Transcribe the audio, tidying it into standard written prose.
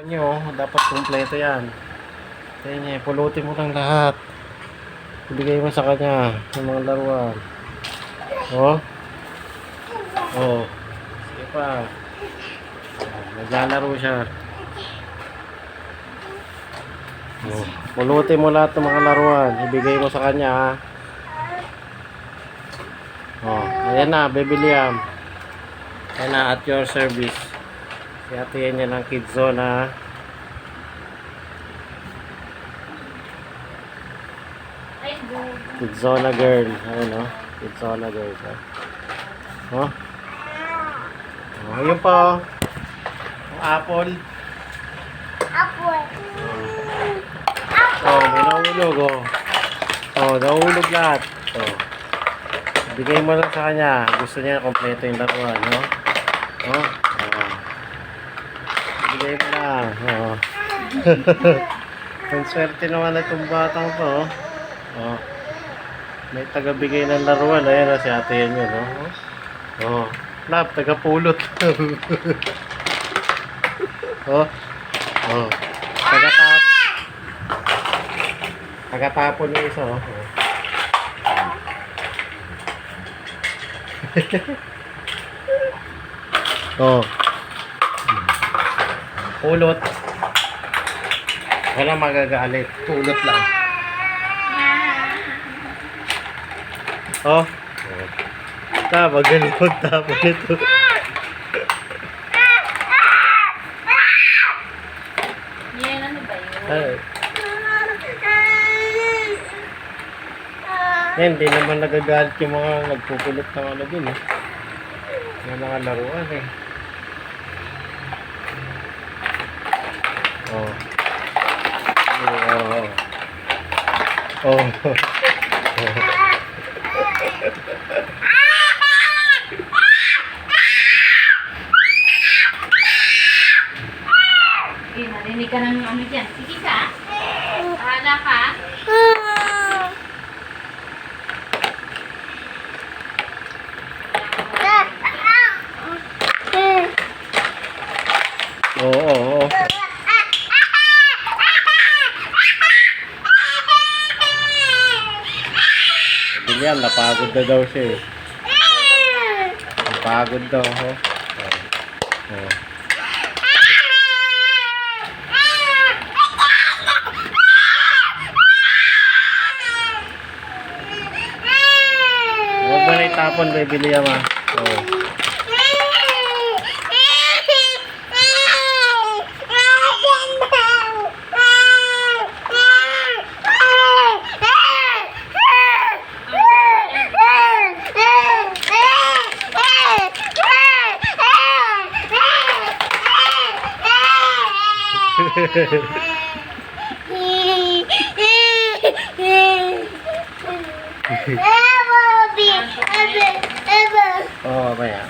Nyo, dapat kumpleto yan. Kaya niya, pulutin mo lang lahat. Ibigay mo sa kanya yung mga laruan. Oh. Oh. Sige pa. Naglalaro siya. Oh. Pulutin mo lahat ng mga laruan. Ibigay mo sa kanya, ha. Oh. Ayan na, Baby Liam. Ayan na, at your service. Siyatiin niya ng Kids Zone, ha. Kidzona girl. Ayun, oh. Kidzona girl. Oh. Oh, ayun pa, oh. Ang apple. Apple. Oh, may nahulog, oh. Oh, nahulog lahat. Oh. Bigay mo lang sa kanya. Gusto niya kompleto yung laruan, no? Oh. Oh. Bigay mo lang. Oh. Ang swerte naman na itong batang to, oh. Oh. May tagabigay ng laruan. Ayan na, si ate yan yun, no? Oh. Lab, tagapulot. Oh. Oh. Tagatapon yung isa, oh. Oh. Pulot. Wala magagalit. Pulot lang. Oh. Magaling magtapon nito. Yan, ano ba yun? Ay. Yan, di naman nagagalit yung mga nagpupulot ng ano din, eh. Yung mga laruan, eh. Oh. Oh. Oh. Narinig ka ng ano dyan. Sige ka. Bahala ka. Oo, oo, oo. William, napagod na daw siya, eh. Napagod daw, oh. Oh. Huwag mo na itapon, Baby Liam, ah. Oh. Oh, maya.